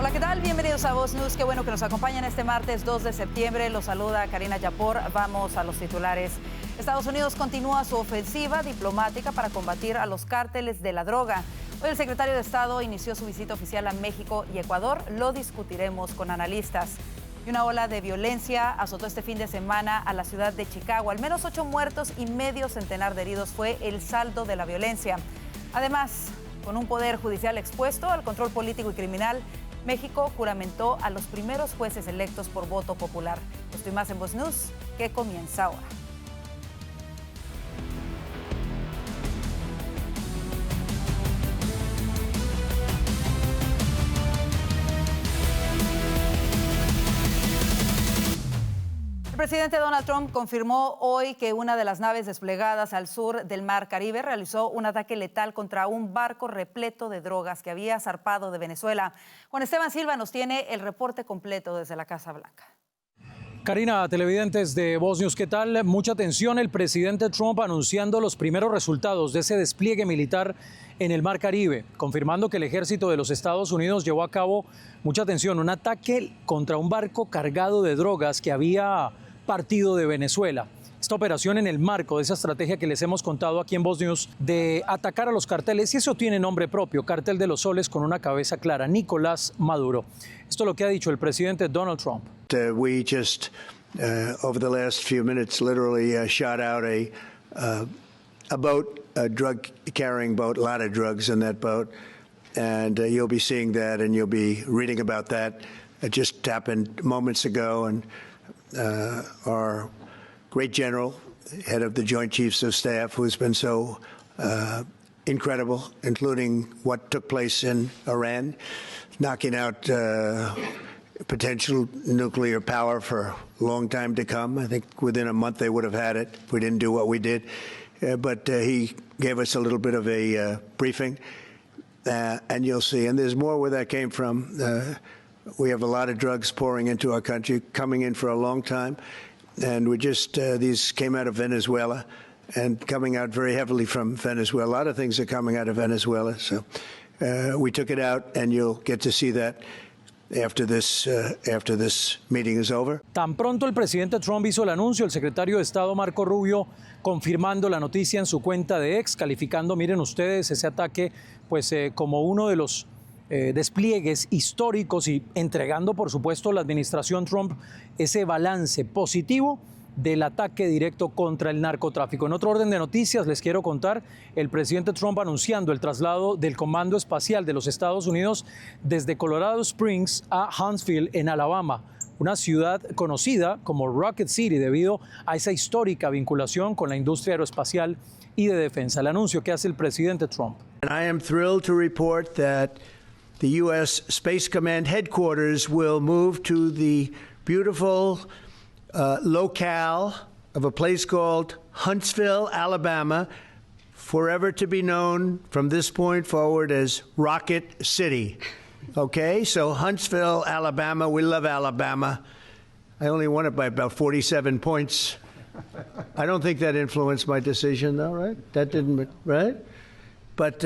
Hola, ¿qué tal? Bienvenidos a Voz News. Qué bueno que nos acompañan este martes 2 de septiembre. Los saluda Karina Yapor. Vamos a los titulares. Estados Unidos continúa su ofensiva diplomática para combatir a los cárteles de la droga. Hoy el secretario de Estado inició su visita oficial a México y Ecuador. Lo discutiremos con analistas. Y una ola de violencia azotó este fin de semana a la ciudad de Chicago. Al menos 8 muertos y medio centenar de heridos fue el saldo de la violencia. Además, con un poder judicial expuesto al control político y criminal, México juramentó a los primeros jueces electos por voto popular. Esto y más en Voz News, que comienza ahora. El presidente Donald Trump confirmó hoy que una de las naves desplegadas al sur del Mar Caribe realizó un ataque letal contra un barco repleto de drogas que había zarpado de Venezuela. Juan Esteban Silva nos tiene el reporte completo desde la Casa Blanca. Karina, televidentes de Voz News, ¿qué tal? Mucha atención, el presidente Trump anunciando los primeros resultados de ese despliegue militar en el Mar Caribe, confirmando que el ejército de los Estados Unidos llevó a cabo, mucha atención, un ataque contra un barco cargado de drogas que había partido de Venezuela. Esta operación en el marco de esa estrategia que les hemos contado aquí en Voz News de atacar a los carteles, y eso tiene nombre propio, Cártel de los Soles con una cabeza clara, Nicolás Maduro. Esto es lo que ha dicho el presidente Donald Trump. We just, over the last few minutes, literally shot out a boat, a drug-carrying boat, a lot of drugs in that boat. And you'll be seeing that and you'll be reading about that. It just happened moments ago, and our great general, head of the Joint Chiefs of Staff, who's been so incredible, including what took place in Iran, knocking out potential nuclear power for a long time to come. I think within a month they would have had it if we didn't do what we did. But he gave us a little bit of a briefing, and you'll see. And there's more where that came from. We have a lot of drugs pouring into our country, coming in for a long time. And we just, these came out of Venezuela and coming out very heavily from Venezuela. A lot of things are coming out of Venezuela. So we took it out, and you'll get to see that after this meeting is over. Tan pronto el presidente Trump hizo el anuncio, el secretario de Estado Marco Rubio confirmando la noticia en su cuenta de X, calificando, miren ustedes, ese ataque pues como uno de los despliegues históricos y entregando, por supuesto, la administración Trump ese balance positivo del ataque directo contra el narcotráfico. En otro orden de noticias, les quiero contar el presidente Trump anunciando el traslado del Comando Espacial de los Estados Unidos desde Colorado Springs a Huntsville, en Alabama, una ciudad conocida como Rocket City debido a esa histórica vinculación con la industria aeroespacial y de defensa. El anuncio que hace el presidente Trump. I am thrilled to report that the U.S. Space Command headquarters will move to the beautiful locale of a place called Huntsville, Alabama, forever to be known from this point forward as Rocket City. Okay, so Huntsville, Alabama, we love Alabama. I only won it by about 47 points. I don't think that influenced my decision, though, right? That didn't, right? But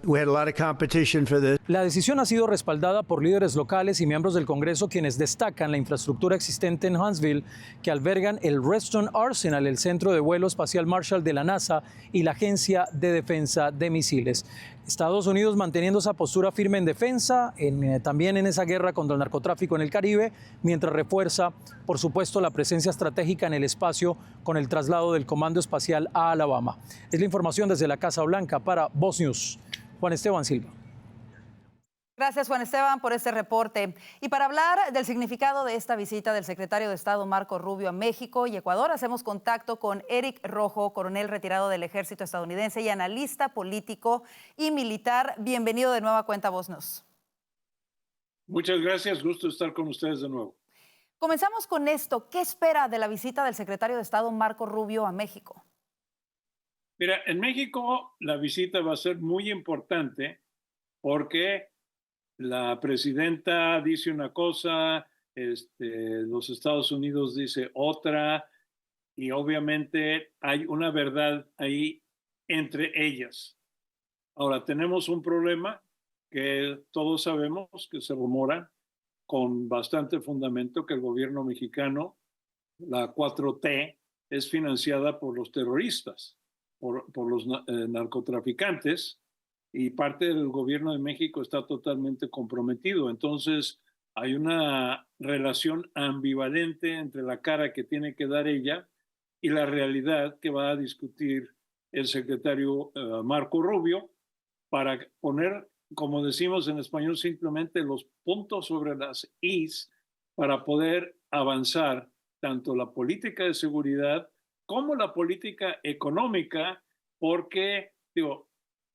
we had a lot of competition for this. La decisión ha sido respaldada por líderes locales y miembros del Congreso, quienes destacan la infraestructura existente en Huntsville, que albergan el Redstone Arsenal, el centro de vuelo espacial Marshall de la NASA y la Agencia de Defensa de Misiles. Estados Unidos manteniendo esa postura firme en defensa, también en esa guerra contra el narcotráfico en el Caribe, mientras refuerza, por supuesto, la presencia estratégica en el espacio con el traslado del Comando Espacial a Alabama. Es la información desde la Casa Blanca para Voz News. Juan Esteban Silva. Gracias, Juan Esteban, por este reporte. Y para hablar del significado de esta visita del secretario de Estado Marco Rubio a México y Ecuador, hacemos contacto con Eric Rojo, coronel retirado del Ejército estadounidense y analista político y militar. Bienvenido de nueva cuenta a Voz News. Muchas gracias, gusto estar con ustedes de nuevo. Comenzamos con esto. ¿Qué espera de la visita del secretario de Estado Marco Rubio a México? Mira, en México la visita va a ser muy importante porque la presidenta dice una cosa, los Estados Unidos dice otra, y obviamente hay una verdad ahí entre ellas. Ahora, tenemos un problema que todos sabemos que se rumora con bastante fundamento que el gobierno mexicano, la 4T, es financiada por los terroristas, por los narcotraficantes, y parte del gobierno de México está totalmente comprometido. Entonces, hay una relación ambivalente entre la cara que tiene que dar ella y la realidad que va a discutir el secretario Marco Rubio para poner, como decimos en español, simplemente los puntos sobre las is para poder avanzar tanto la política de seguridad como la política económica, porque digo,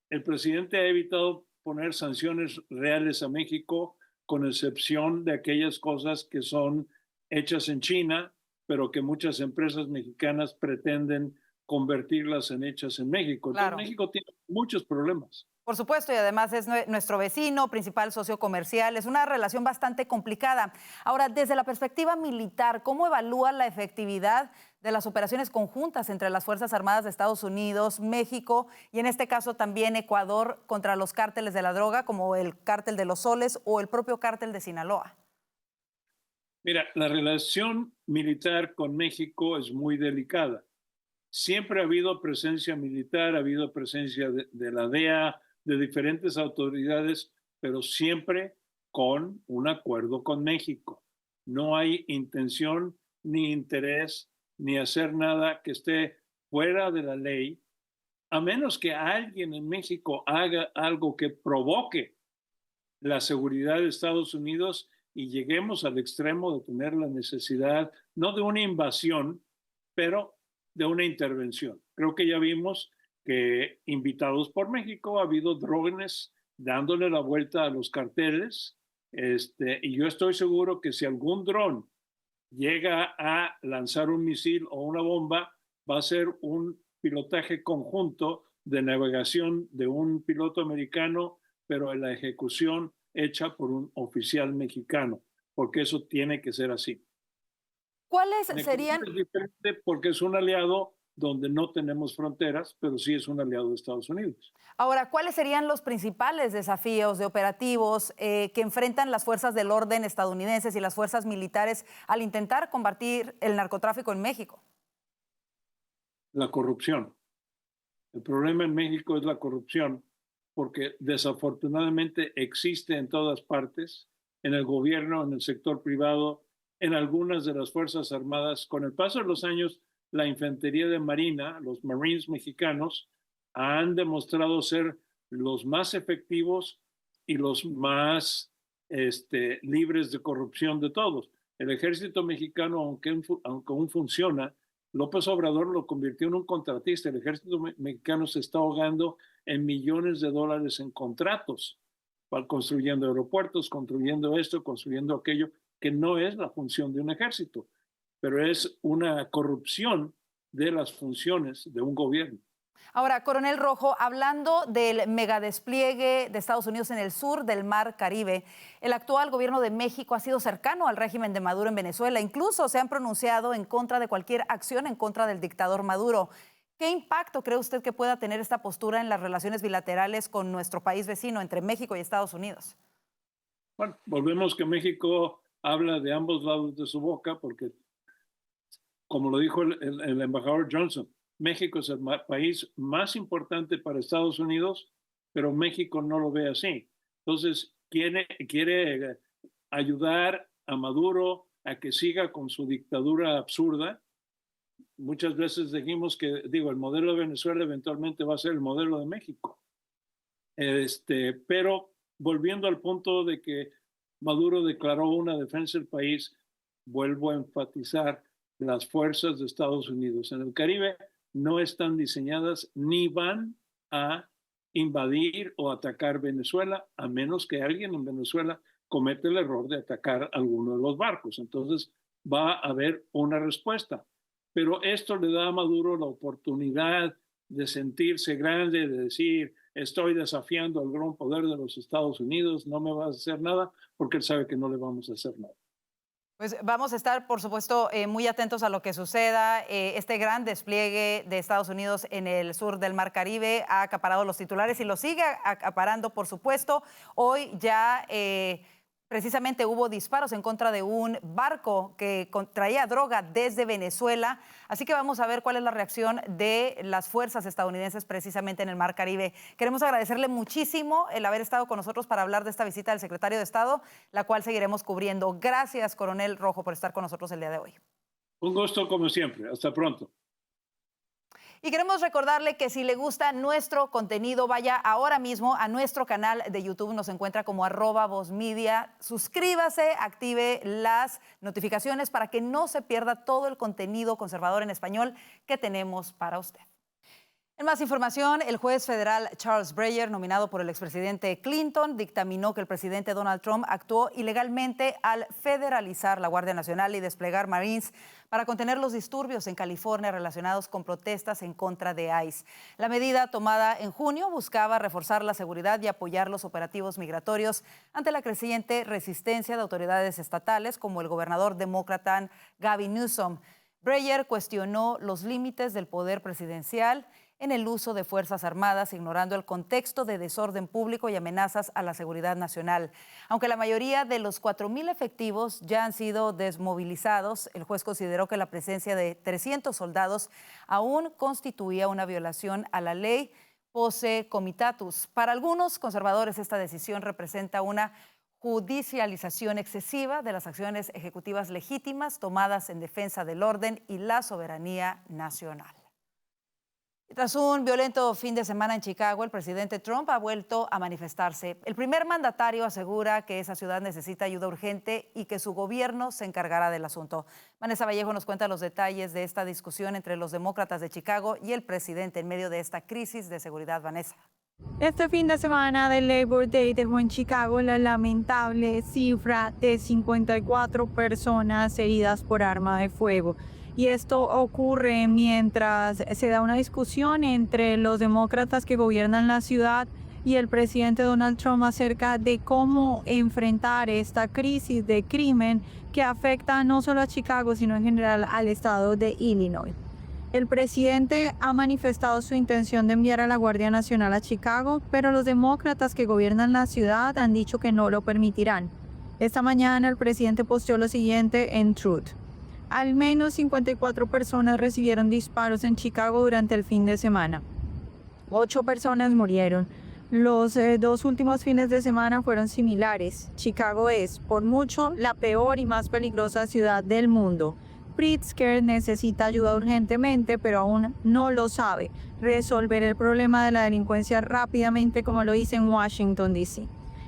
el presidente ha evitado poner sanciones reales a México, con excepción de aquellas cosas que son hechas en China, pero que muchas empresas mexicanas pretenden convertirlas en hechas en México. Entonces, Claro. México tiene muchos problemas. Por supuesto, y además es nuestro vecino, principal socio comercial. Es una relación bastante complicada. Ahora, desde la perspectiva militar, ¿cómo evalúa la efectividad de las operaciones conjuntas entre las Fuerzas Armadas de Estados Unidos, México y en este caso también Ecuador contra los cárteles de la droga, como el cártel de los Soles o el propio cártel de Sinaloa? Mira, la relación militar con México es muy delicada. Siempre ha habido presencia militar, ha habido presencia de la DEA, de diferentes autoridades, pero siempre con un acuerdo con México. No hay intención ni interés ni hacer nada que esté fuera de la ley, a menos que alguien en México haga algo que provoque la seguridad de Estados Unidos y lleguemos al extremo de tener la necesidad, no de una invasión, pero de una intervención. Creo que ya vimos que invitados por México ha habido drones dándole la vuelta a los carteles, y yo estoy seguro que si algún dron llega a lanzar un misil o una bomba, va a ser un pilotaje conjunto de navegación de un piloto americano, pero en la ejecución hecha por un oficial mexicano, porque eso tiene que ser así. ¿Cuáles México serían? es diferente porque es un aliado donde no tenemos fronteras, pero sí es un aliado de Estados Unidos. Ahora, ¿cuáles serían los principales desafíos de operativos que enfrentan las fuerzas del orden estadounidenses y las fuerzas militares al intentar combatir el narcotráfico en México? La corrupción. El problema en México es la corrupción, porque desafortunadamente existe en todas partes, en el gobierno, en el sector privado, en algunas de las Fuerzas Armadas. Con el paso de los años, la infantería de Marina, los Marines mexicanos, han demostrado ser los más efectivos y los más libres de corrupción de todos. El ejército mexicano, aunque aún funciona, López Obrador lo convirtió en un contratista. El ejército mexicano se está ahogando en millones de dólares en contratos, construyendo aeropuertos, construyendo esto, construyendo aquello, que no es la función de un ejército, pero es una corrupción de las funciones de un gobierno. Ahora, Coronel Rojo, hablando del megadespliegue de Estados Unidos en el sur del Mar Caribe, el actual gobierno de México ha sido cercano al régimen de Maduro en Venezuela. Incluso se han pronunciado en contra de cualquier acción en contra del dictador Maduro. ¿Qué impacto cree usted que pueda tener esta postura en las relaciones bilaterales con nuestro país vecino, entre México y Estados Unidos? Bueno, volvemos que México habla de ambos lados de su boca porque, como lo dijo el embajador Johnson, México es el país más importante para Estados Unidos, pero México no lo ve así. Entonces, quiere ayudar a Maduro a que siga con su dictadura absurda. Muchas veces dijimos que, el modelo de Venezuela eventualmente va a ser el modelo de México. Pero volviendo al punto de que Maduro declaró una defensa del país, vuelvo a enfatizar, las fuerzas de Estados Unidos en el Caribe no están diseñadas ni van a invadir o atacar Venezuela, a menos que alguien en Venezuela cometa el error de atacar alguno de los barcos. Entonces va a haber una respuesta. Pero esto le da a Maduro la oportunidad de sentirse grande, de decir, estoy desafiando al gran poder de los Estados Unidos, no me vas a hacer nada, porque él sabe que no le vamos a hacer nada. Pues vamos a estar, por supuesto, muy atentos a lo que suceda. Este gran despliegue de Estados Unidos en el sur del Mar Caribe ha acaparado los titulares y lo sigue acaparando, por supuesto. Hoy ya precisamente hubo disparos en contra de un barco que traía droga desde Venezuela. Así que vamos a ver cuál es la reacción de las fuerzas estadounidenses precisamente en el Mar Caribe. Queremos agradecerle muchísimo el haber estado con nosotros para hablar de esta visita del secretario de Estado, la cual seguiremos cubriendo. Gracias, coronel Rojo, por estar con nosotros el día de hoy. Un gusto como siempre. Hasta pronto. Y queremos recordarle que si le gusta nuestro contenido, vaya ahora mismo a nuestro canal de YouTube. Nos encuentra como @VozMedia. Suscríbase, active las notificaciones para que no se pierda todo el contenido conservador en español que tenemos para usted. En más información, el juez federal Charles Breyer, nominado por el expresidente Clinton, dictaminó que el presidente Donald Trump actuó ilegalmente al federalizar la Guardia Nacional y desplegar Marines para contener los disturbios en California relacionados con protestas en contra de ICE. La medida tomada en junio buscaba reforzar la seguridad y apoyar los operativos migratorios ante la creciente resistencia de autoridades estatales como el gobernador demócrata Gavin Newsom. Breyer cuestionó los límites del poder presidencial en el uso de Fuerzas Armadas, ignorando el contexto de desorden público y amenazas a la seguridad nacional. Aunque la mayoría de los 4,000 efectivos ya han sido desmovilizados, el juez consideró que la presencia de 300 soldados aún constituía una violación a la ley Posse Comitatus. Para algunos conservadores, esta decisión representa una judicialización excesiva de las acciones ejecutivas legítimas tomadas en defensa del orden y la soberanía nacional. Tras un violento fin de semana en Chicago, el presidente Trump ha vuelto a manifestarse. El primer mandatario asegura que esa ciudad necesita ayuda urgente y que su gobierno se encargará del asunto. Vanessa Vallejo nos cuenta los detalles de esta discusión entre los demócratas de Chicago y el presidente en medio de esta crisis de seguridad. Vanessa. Este fin de semana del Labor Day dejó en Chicago la lamentable cifra de 54 personas heridas por arma de fuego. Y esto ocurre mientras se da una discusión entre los demócratas que gobiernan la ciudad y el presidente Donald Trump acerca de cómo enfrentar esta crisis de crimen que afecta no solo a Chicago, sino en general al estado de Illinois. El presidente ha manifestado su intención de enviar a la Guardia Nacional a Chicago, pero los demócratas que gobiernan la ciudad han dicho que no lo permitirán. Esta mañana el presidente posteó lo siguiente en Truth. Al menos 54 personas recibieron disparos en Chicago durante el fin de semana. 8 personas murieron. Los 2 últimos fines de semana fueron similares. Chicago es, por mucho, la peor y más peligrosa ciudad del mundo. Pritzker necesita ayuda urgentemente, pero aún no lo sabe resolver el problema de la delincuencia rápidamente como lo hizo en Washington, D.C.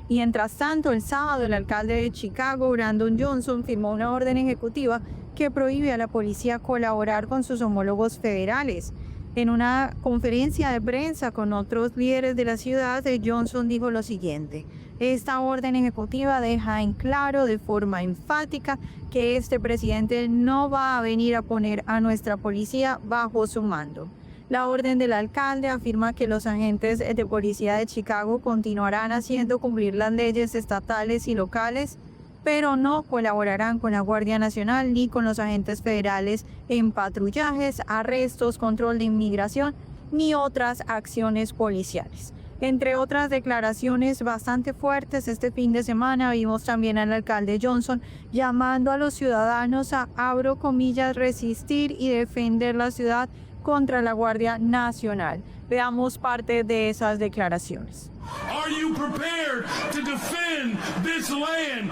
Y mientras tanto, el sábado, el alcalde de Chicago, Brandon Johnson, firmó una orden ejecutiva que prohíbe a la policía colaborar con sus homólogos federales. En una conferencia de prensa con otros líderes de la ciudad, Johnson dijo lo siguiente: esta orden ejecutiva deja en claro de forma enfática que este presidente no va a venir a poner a nuestra policía bajo su mando. La orden del alcalde afirma que los agentes de policía de Chicago continuarán haciendo cumplir las leyes estatales y locales, pero no colaborarán con la Guardia Nacional ni con los agentes federales en patrullajes, arrestos, control de inmigración ni otras acciones policiales. Entre otras declaraciones bastante fuertes, este fin de semana vimos también al alcalde Johnson llamando a los ciudadanos a, abro comillas, resistir y defender la ciudad contra la Guardia Nacional. Veamos parte de esas declaraciones. Are you prepared to defend this land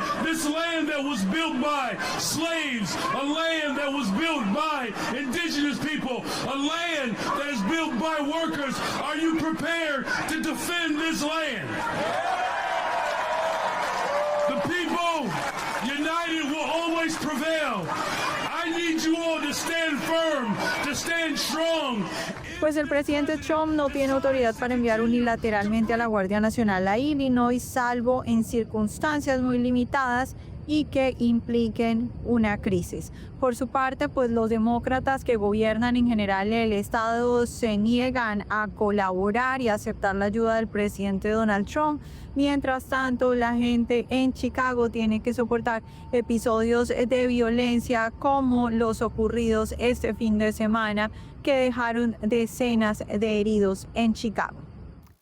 that was built by slaves, a land that was built by indigenous people, a land that is built by workers? Are you prepared to defend this land? The people united will always prevail. I need you all to stand firm, to stand strong. Pues el presidente Trump no tiene autoridad para enviar unilateralmente a la Guardia Nacional a Illinois, salvo en circunstancias muy limitadas y que impliquen una crisis. Por su parte, pues los demócratas que gobiernan en general el estado se niegan a colaborar y aceptar la ayuda del presidente Donald Trump. Mientras tanto, la gente en Chicago tiene que soportar episodios de violencia como los ocurridos este fin de semana, que dejaron decenas de heridos en Chicago.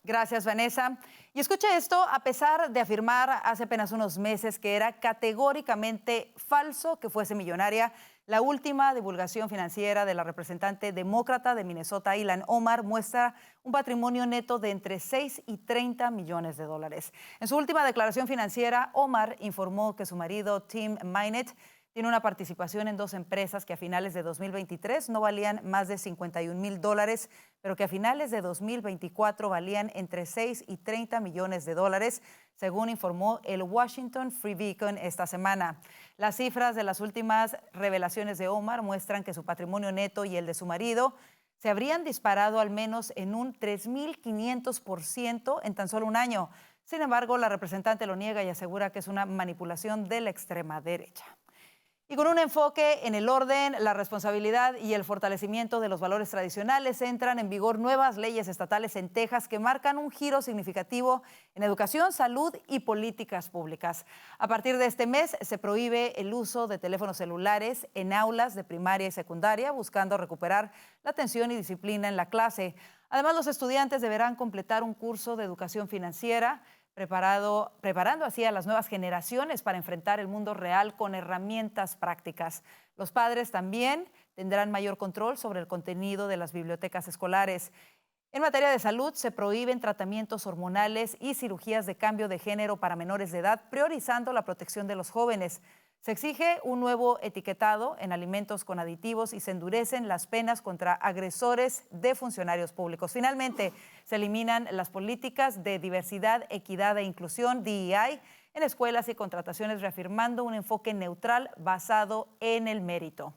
Gracias, Vanessa. Y escuche esto, a pesar de afirmar hace apenas unos meses que era categóricamente falso que fuese millonaria, la última divulgación financiera de la representante demócrata de Minnesota, Ilhan Omar, muestra un patrimonio neto de entre 6 y 30 millones de dólares. En su última declaración financiera, Omar informó que su marido, Tim Mynett, tiene una participación en 2 empresas que a finales de 2023 no valían más de $51,000, pero que a finales de 2024 valían entre 6 y 30 millones de dólares, según informó el Washington Free Beacon esta semana. Las cifras de las últimas revelaciones de Omar muestran que su patrimonio neto y el de su marido se habrían disparado al menos en un 3.500% en tan solo un año. Sin embargo, la representante lo niega y asegura que es una manipulación de la extrema derecha. Y con un enfoque en el orden, la responsabilidad y el fortalecimiento de los valores tradicionales, entran en vigor nuevas leyes estatales en Texas que marcan un giro significativo en educación, salud y políticas públicas. A partir de este mes se prohíbe el uso de teléfonos celulares en aulas de primaria y secundaria, buscando recuperar la atención y disciplina en la clase. Además, los estudiantes deberán completar un curso de educación financiera, preparando así a las nuevas generaciones para enfrentar el mundo real con herramientas prácticas. Los padres también tendrán mayor control sobre el contenido de las bibliotecas escolares. En materia de salud, se prohíben tratamientos hormonales y cirugías de cambio de género para menores de edad, priorizando la protección de los jóvenes. Se exige un nuevo etiquetado en alimentos con aditivos y se endurecen las penas contra agresores de funcionarios públicos. Finalmente, se eliminan las políticas de diversidad, equidad e inclusión, DEI, en escuelas y contrataciones, reafirmando un enfoque neutral basado en el mérito.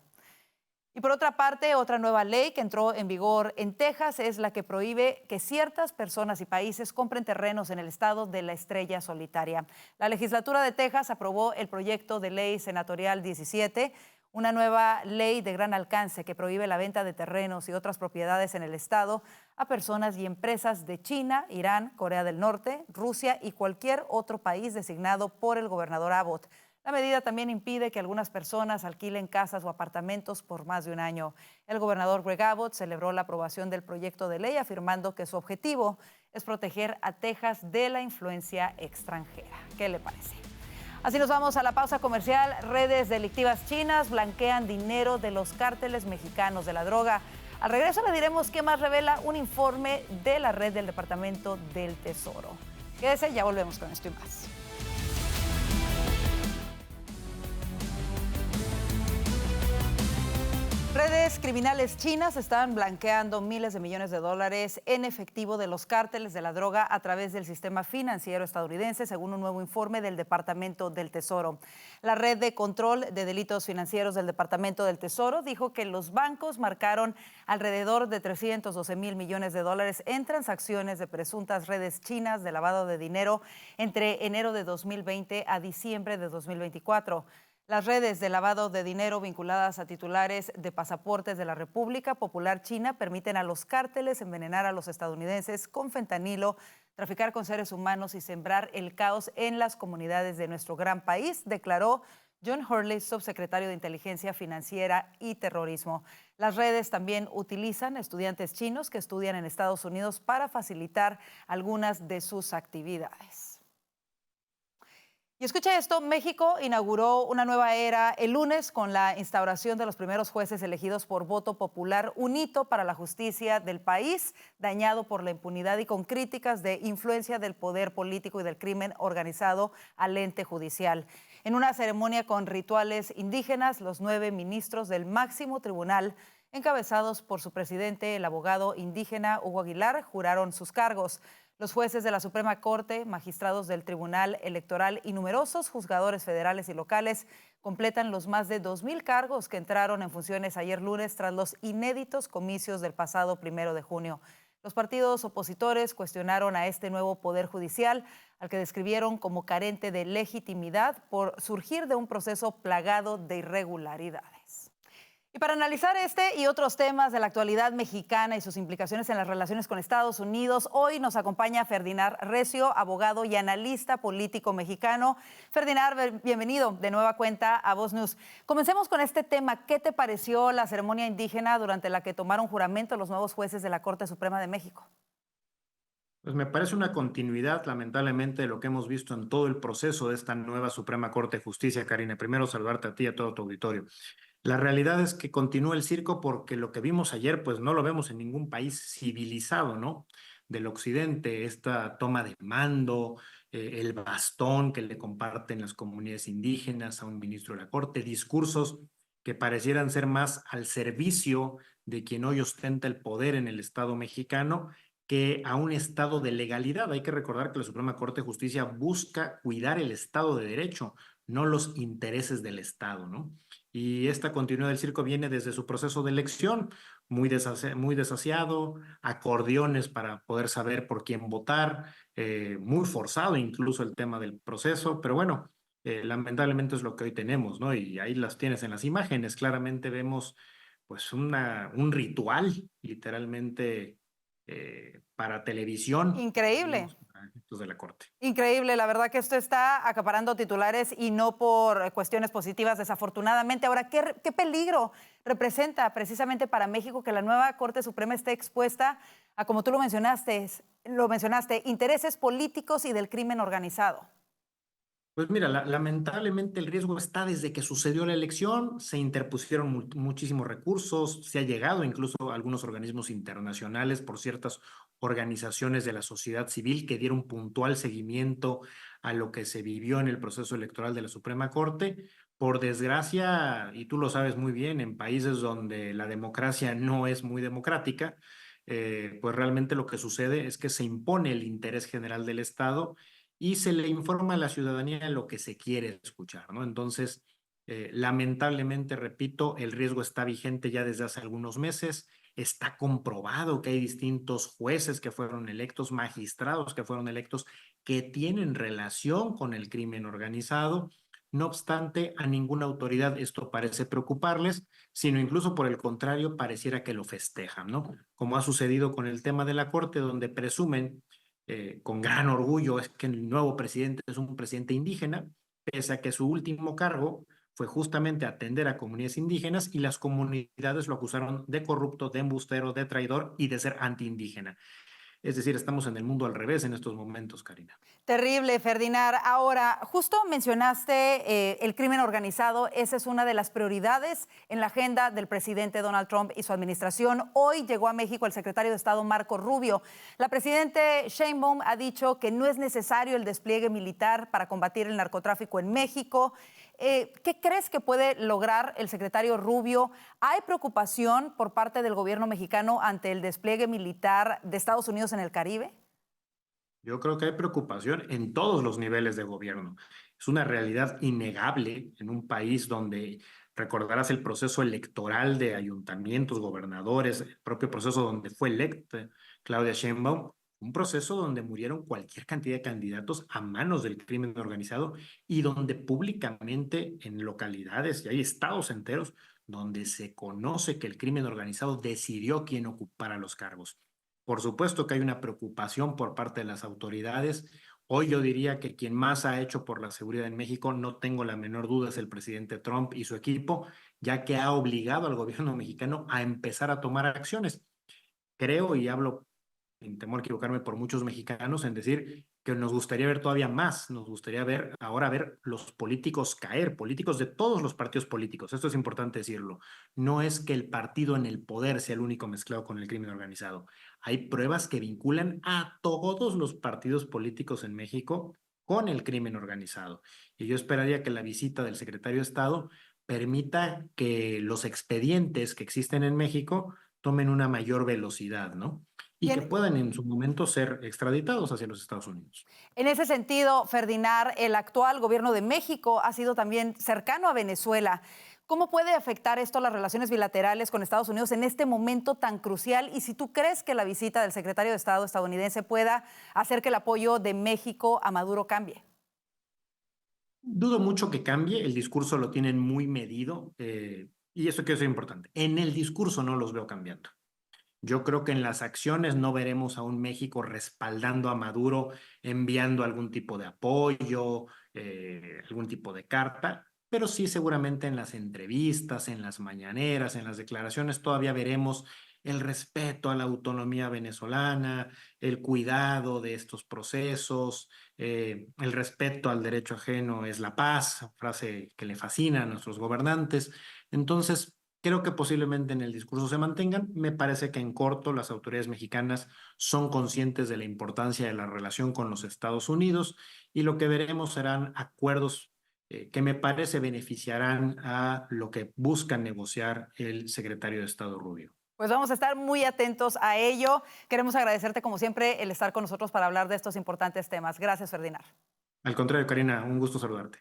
Y por otra parte, otra nueva ley que entró en vigor en Texas es la que prohíbe que ciertas personas y países compren terrenos en el estado de la Estrella Solitaria. La legislatura de Texas aprobó el proyecto de ley senatorial 17, una nueva ley de gran alcance que prohíbe la venta de terrenos y otras propiedades en el estado a personas y empresas de China, Irán, Corea del Norte, Rusia y cualquier otro país designado por el gobernador Abbott. La medida también impide que algunas personas alquilen casas o apartamentos por más de un año. El gobernador Greg Abbott celebró la aprobación del proyecto de ley, afirmando que su objetivo es proteger a Texas de la influencia extranjera. ¿Qué le parece? Así nos vamos a la pausa comercial. Redes delictivas chinas blanquean dinero de los cárteles mexicanos de la droga. Al regreso le diremos qué más revela un informe de la red del Departamento del Tesoro. Quédese, ya volvemos con esto y más. Redes criminales chinas están blanqueando miles de millones de dólares en efectivo de los cárteles de la droga a través del sistema financiero estadounidense, según un nuevo informe del Departamento del Tesoro. La red de control de delitos financieros del Departamento del Tesoro dijo que los bancos marcaron alrededor de 312 mil millones de dólares en transacciones de presuntas redes chinas de lavado de dinero entre enero de 2020 a diciembre de 2024. Las redes de lavado de dinero vinculadas a titulares de pasaportes de la República Popular China permiten a los cárteles envenenar a los estadounidenses con fentanilo, traficar con seres humanos y sembrar el caos en las comunidades de nuestro gran país, declaró John Hurley, subsecretario de Inteligencia Financiera y Terrorismo. Las redes también utilizan estudiantes chinos que estudian en Estados Unidos para facilitar algunas de sus actividades. Y escucha esto, México inauguró una nueva era el lunes con la instauración de los primeros jueces elegidos por voto popular, un hito para la justicia del país, dañado por la impunidad y con críticas de influencia del poder político y del crimen organizado al ente judicial. En una ceremonia con rituales indígenas, los 9 ministros del máximo tribunal, encabezados por su presidente, el abogado indígena Hugo Aguilar, juraron sus cargos. Los jueces de la Suprema Corte, magistrados del Tribunal Electoral y numerosos juzgadores federales y locales completan los más de 2,000 cargos que entraron en funciones ayer lunes tras los inéditos comicios del pasado 1 de junio. Los partidos opositores cuestionaron a este nuevo Poder Judicial, al que describieron como carente de legitimidad por surgir de un proceso plagado de irregularidades. Y para analizar este y otros temas de la actualidad mexicana y sus implicaciones en las relaciones con Estados Unidos, hoy nos acompaña Ferdinand Recio, abogado y analista político mexicano. Ferdinand, bienvenido de nueva cuenta a Voz News. Comencemos con este tema. ¿Qué te pareció la ceremonia indígena durante la que tomaron juramento los nuevos jueces de la Corte Suprema de México? Pues me parece una continuidad, lamentablemente, de lo que hemos visto en todo el proceso de esta nueva Suprema Corte de Justicia, Karina. Primero, saludarte a ti y a todo tu auditorio. La realidad es que continúa el circo porque lo que vimos ayer, pues no lo vemos en ningún país civilizado, ¿no? Del occidente, esta toma de mando, el bastón que le comparten las comunidades indígenas a un ministro de la Corte, discursos que parecieran ser más al servicio de quien hoy ostenta el poder en el Estado mexicano que a un estado de legalidad. Hay que recordar que la Suprema Corte de Justicia busca cuidar el Estado de Derecho, no los intereses del Estado, ¿no? Y esta continuidad del circo viene desde su proceso de elección, muy desasiado, acordeones para poder saber por quién votar, muy forzado incluso el tema del proceso, pero bueno, lamentablemente es lo que hoy tenemos, ¿no? Y ahí las tienes en las imágenes, claramente vemos pues un ritual, literalmente, para televisión. Increíble. De la Corte. Increíble, la verdad que esto está acaparando titulares y no por cuestiones positivas, desafortunadamente. Ahora, ¿qué peligro representa precisamente para México que la nueva Corte Suprema esté expuesta a, como tú lo mencionaste, intereses políticos y del crimen organizado? Pues mira, lamentablemente el riesgo está desde que sucedió la elección, se interpusieron muchísimos recursos, se ha llegado incluso a algunos organismos internacionales por ciertas organizaciones de la sociedad civil que dieron puntual seguimiento a lo que se vivió en el proceso electoral de la Suprema Corte. Por desgracia, y tú lo sabes muy bien, en países donde la democracia no es muy democrática, pues realmente lo que sucede es que se impone el interés general del Estado y se le informa a la ciudadanía lo que se quiere escuchar, ¿no? Entonces, lamentablemente, repito, el riesgo está vigente ya desde hace algunos meses. Está comprobado que hay distintos jueces que fueron electos, magistrados que fueron electos, que tienen relación con el crimen organizado. No obstante, a ninguna autoridad esto parece preocuparles, sino incluso por el contrario, pareciera que lo festejan, ¿no? Como ha sucedido con el tema de la Corte, donde presumen con gran orgullo es que el nuevo presidente es un presidente indígena, pese a que su último cargo fue justamente atender a comunidades indígenas y las comunidades lo acusaron de corrupto, de embustero, de traidor y de ser antiindígena. Es decir, estamos en el mundo al revés en estos momentos, Karina. Terrible, Ferdinand. Ahora, justo mencionaste el crimen organizado. Esa es una de las prioridades en la agenda del presidente Donald Trump y su administración. Hoy llegó a México el secretario de Estado Marco Rubio. La presidenta Sheinbaum ha dicho que no es necesario el despliegue militar para combatir el narcotráfico en México. ¿Qué crees que puede lograr el secretario Rubio? ¿Hay preocupación por parte del gobierno mexicano ante el despliegue militar de Estados Unidos en el Caribe? Yo creo que hay preocupación en todos los niveles de gobierno. Es una realidad innegable en un país donde recordarás el proceso electoral de ayuntamientos, gobernadores, el propio proceso donde fue electa Claudia Sheinbaum, un proceso donde murieron cualquier cantidad de candidatos a manos del crimen organizado y donde públicamente en localidades, y hay estados enteros, donde se conoce que el crimen organizado decidió quién ocupara los cargos. Por supuesto que hay una preocupación por parte de las autoridades. Hoy yo diría que quien más ha hecho por la seguridad en México, no tengo la menor duda, es el presidente Trump y su equipo, ya que ha obligado al gobierno mexicano a empezar a tomar acciones. Creo, y hablo sin temor a equivocarme por muchos mexicanos, en decir que nos gustaría ver todavía más, nos gustaría ver los políticos caer, políticos de todos los partidos políticos. Esto es importante decirlo. No es que el partido en el poder sea el único mezclado con el crimen organizado. Hay pruebas que vinculan a todos los partidos políticos en México con el crimen organizado. Y yo esperaría que la visita del secretario de Estado permita que los expedientes que existen en México tomen una mayor velocidad, ¿no? Y que puedan en su momento ser extraditados hacia los Estados Unidos. En ese sentido, Ferdinand, el actual gobierno de México ha sido también cercano a Venezuela. ¿Cómo puede afectar esto las relaciones bilaterales con Estados Unidos en este momento tan crucial? Y si tú crees que la visita del secretario de Estado estadounidense pueda hacer que el apoyo de México a Maduro cambie. Dudo mucho que cambie, el discurso lo tienen muy medido y eso que es importante. En el discurso no los veo cambiando. Yo creo que en las acciones no veremos a un México respaldando a Maduro, enviando algún tipo de apoyo, algún tipo de carta, pero sí seguramente en las entrevistas, en las mañaneras, en las declaraciones todavía veremos el respeto a la autonomía venezolana, el cuidado de estos procesos, el respeto al derecho ajeno es la paz, frase que le fascina a nuestros gobernantes. Entonces, creo que posiblemente en el discurso se mantengan. Me parece que en corto las autoridades mexicanas son conscientes de la importancia de la relación con los Estados Unidos y lo que veremos serán acuerdos que me parece beneficiarán a lo que busca negociar el secretario de Estado Rubio. Pues vamos a estar muy atentos a ello. Queremos agradecerte, como siempre, el estar con nosotros para hablar de estos importantes temas. Gracias, Ferdinand. Al contrario, Karina, un gusto saludarte.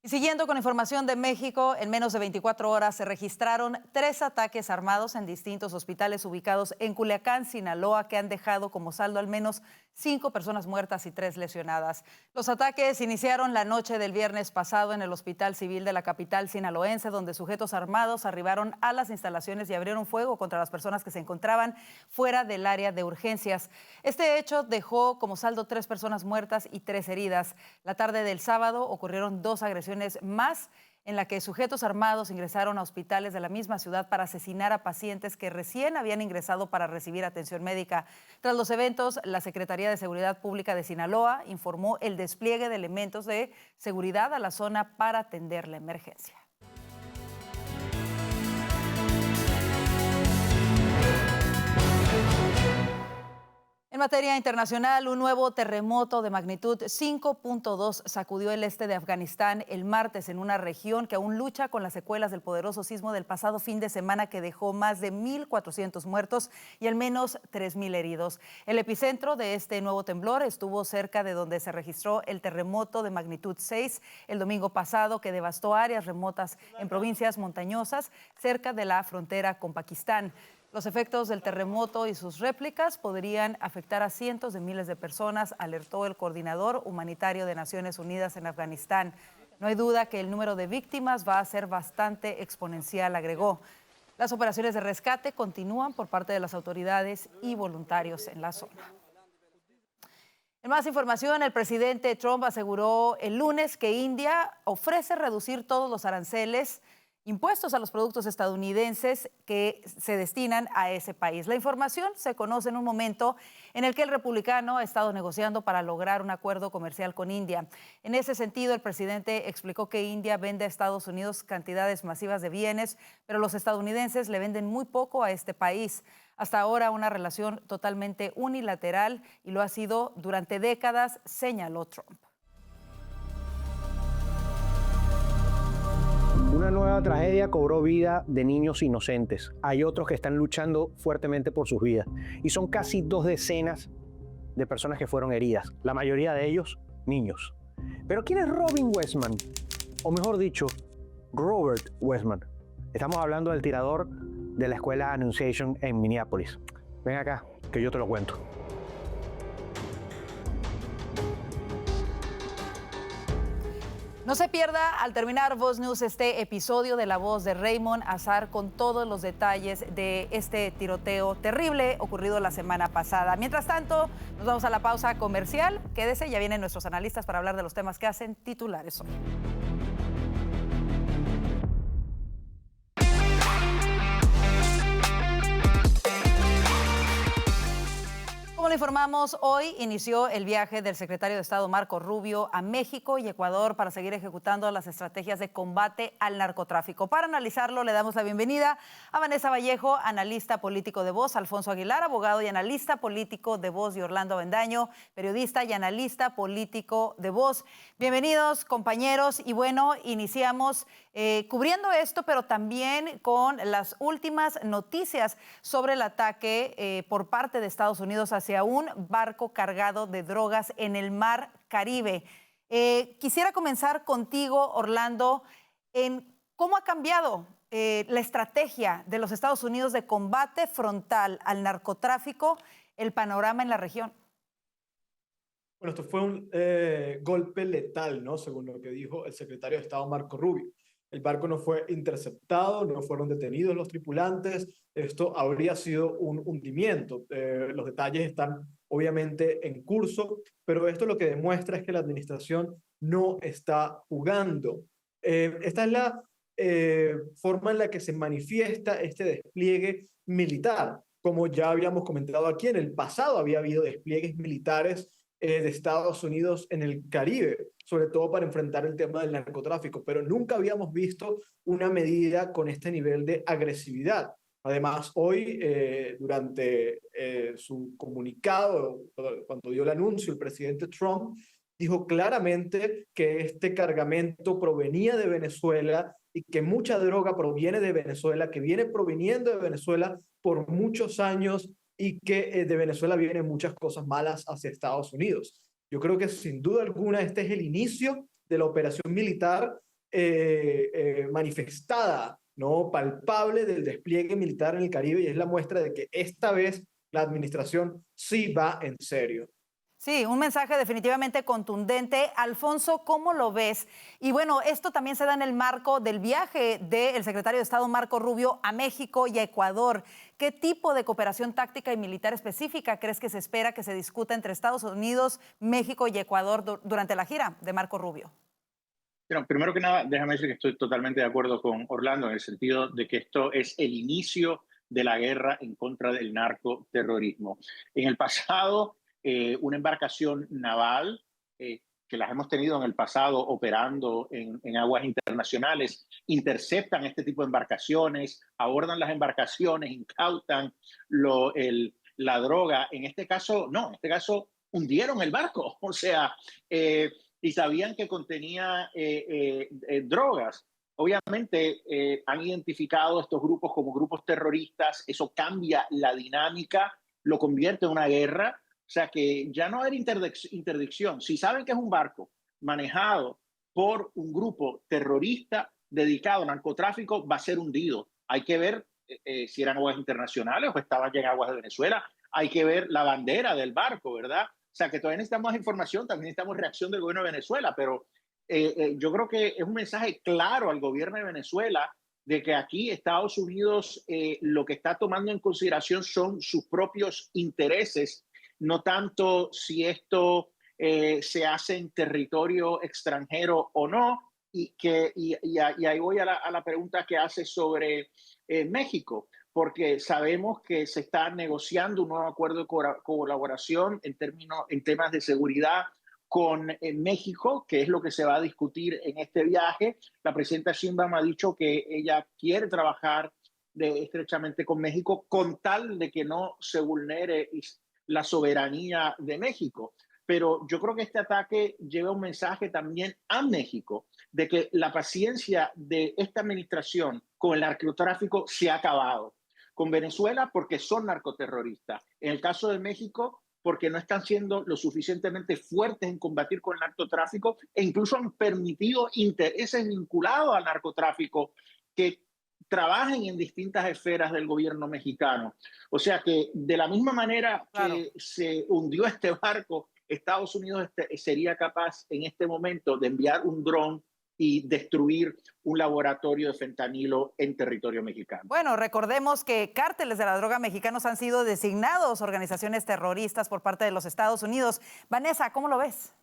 Y siguiendo con información de México, en menos de 24 horas se registraron 3 ataques armados en distintos hospitales ubicados en Culiacán, Sinaloa, que han dejado como saldo al menos 5 personas muertas y 3 lesionadas. Los ataques iniciaron la noche del viernes pasado en el Hospital Civil de la capital sinaloense, donde sujetos armados arribaron a las instalaciones y abrieron fuego contra las personas que se encontraban fuera del área de urgencias. Este hecho dejó como saldo 3 personas muertas y 3 heridas. La tarde del sábado ocurrieron 2 agresiones más en la que sujetos armados ingresaron a hospitales de la misma ciudad para asesinar a pacientes que recién habían ingresado para recibir atención médica. Tras los eventos, la Secretaría de Seguridad Pública de Sinaloa informó el despliegue de elementos de seguridad a la zona para atender la emergencia. En materia internacional, un nuevo terremoto de magnitud 5.2 sacudió el este de Afganistán el martes en una región que aún lucha con las secuelas del poderoso sismo del pasado fin de semana que dejó más de 1.400 muertos y al menos 3.000 heridos. El epicentro de este nuevo temblor estuvo cerca de donde se registró el terremoto de magnitud 6 el domingo pasado que devastó áreas remotas en provincias montañosas cerca de la frontera con Pakistán. Los efectos del terremoto y sus réplicas podrían afectar a cientos de miles de personas, alertó el coordinador humanitario de Naciones Unidas en Afganistán. No hay duda que el número de víctimas va a ser bastante exponencial, agregó. Las operaciones de rescate continúan por parte de las autoridades y voluntarios en la zona. En más información, el presidente Trump aseguró el lunes que India ofrece reducir todos los aranceles impuestos a los productos estadounidenses que se destinan a ese país. La información se conoce en un momento en el que el republicano ha estado negociando para lograr un acuerdo comercial con India. En ese sentido, el presidente explicó que India vende a Estados Unidos cantidades masivas de bienes, pero los estadounidenses le venden muy poco a este país. Hasta ahora una relación totalmente unilateral y lo ha sido durante décadas, señaló Trump. Una nueva tragedia cobró vida de niños inocentes. Hay otros que están luchando fuertemente por sus vidas. Y son casi 2 decenas de personas que fueron heridas. La mayoría de ellos, niños. Pero ¿quién es Robin Westman? O mejor dicho, Robert Westman. Estamos hablando del tirador de la escuela Annunciation en Minneapolis. Ven acá, que yo te lo cuento. No se pierda al terminar Voz News este episodio de La Voz de Raymond Azar con todos los detalles de este tiroteo terrible ocurrido la semana pasada. Mientras tanto, nos vamos a la pausa comercial. Quédese, ya vienen nuestros analistas para hablar de los temas que hacen titulares hoy. Como le informamos, hoy inició el viaje del secretario de Estado Marco Rubio a México y Ecuador para seguir ejecutando las estrategias de combate al narcotráfico. Para analizarlo, le damos la bienvenida a Vanessa Vallejo, analista político de Voz, Alfonso Aguilar, abogado y analista político de Voz, y Orlando Avendaño, periodista y analista político de Voz. Bienvenidos, compañeros. Y bueno, iniciamos cubriendo esto, pero también con las últimas noticias sobre el ataque por parte de Estados Unidos hacia un barco cargado de drogas en el Mar Caribe. Quisiera comenzar contigo, Orlando, en ¿Cómo ha cambiado la estrategia de los Estados Unidos de combate frontal al narcotráfico, el panorama en la región? Bueno, esto fue un golpe letal, ¿no? Según lo que dijo el secretario de Estado Marco Rubio. El barco no fue interceptado, no fueron detenidos los tripulantes. Esto habría sido un hundimiento. Los detalles están obviamente en curso, pero esto lo que demuestra es que la administración no está jugando. Esta es la forma en la que se manifiesta este despliegue militar. Como ya habíamos comentado aquí, en el pasado había habido despliegues militares de Estados Unidos en el Caribe, sobre todo para enfrentar el tema del narcotráfico, pero nunca habíamos visto una medida con este nivel de agresividad. Además, hoy, durante su comunicado, cuando dio el anuncio, el presidente Trump dijo claramente que este cargamento provenía de Venezuela y que mucha droga proviene de Venezuela, que viene proviniendo de Venezuela por muchos años y que de Venezuela vienen muchas cosas malas hacia Estados Unidos. Yo creo que sin duda alguna este es el inicio de la operación militar manifestada, ¿no? Palpable del despliegue militar en el Caribe, y es la muestra de que esta vez la administración sí va en serio. Sí, un mensaje definitivamente contundente. Alfonso, ¿cómo lo ves? Y bueno, esto también se da en el marco del viaje del secretario de Estado Marco Rubio a México y a Ecuador. ¿Qué tipo de cooperación táctica y militar específica crees que se espera que se discuta entre Estados Unidos, México y Ecuador durante la gira de Marco Rubio? Bueno, primero que nada, déjame decir que estoy totalmente de acuerdo con Orlando en el sentido de que esto es el inicio de la guerra en contra del narcoterrorismo. En el pasado, una embarcación naval, que las hemos tenido en el pasado operando en aguas internacionales, interceptan este tipo de embarcaciones, abordan las embarcaciones, incautan la droga. En este caso, no, en este caso hundieron el barco, o sea, y sabían que contenía drogas. Obviamente han identificado estos grupos como grupos terroristas, eso cambia la dinámica, lo convierte en una guerra. O sea que ya no hay interdicción. Si saben que es un barco manejado por un grupo terrorista dedicado al narcotráfico, va a ser hundido. Hay que ver si eran aguas internacionales o estaban ya en aguas de Venezuela. Hay que ver la bandera del barco, ¿verdad? O sea que todavía necesitamos más información, también necesitamos reacción del gobierno de Venezuela, pero yo creo que es un mensaje claro al gobierno de Venezuela de que aquí Estados Unidos lo que está tomando en consideración son sus propios intereses, no tanto si esto se hace en territorio extranjero o no, y ahí voy a la pregunta que hace sobre México, porque sabemos que se está negociando un nuevo acuerdo de colaboración en temas de seguridad con México, que es lo que se va a discutir en este viaje. La presidenta Sheinbaum ha dicho que ella quiere trabajar estrechamente con México con tal de que no se vulnere la soberanía de México. Pero yo creo que este ataque lleva un mensaje también a México de que la paciencia de esta administración con el narcotráfico se ha acabado. Con Venezuela porque son narcoterroristas. En el caso de México porque no están siendo lo suficientemente fuertes en combatir con el narcotráfico e incluso han permitido intereses vinculados al narcotráfico que trabajen en distintas esferas del gobierno mexicano. O sea que de la misma manera que se hundió este barco, Estados Unidos sería capaz en este momento de enviar un dron y destruir un laboratorio de fentanilo en territorio mexicano. Bueno, recordemos que cárteles de la droga mexicanos han sido designados organizaciones terroristas por parte de los Estados Unidos. Vanessa, ¿cómo lo ves?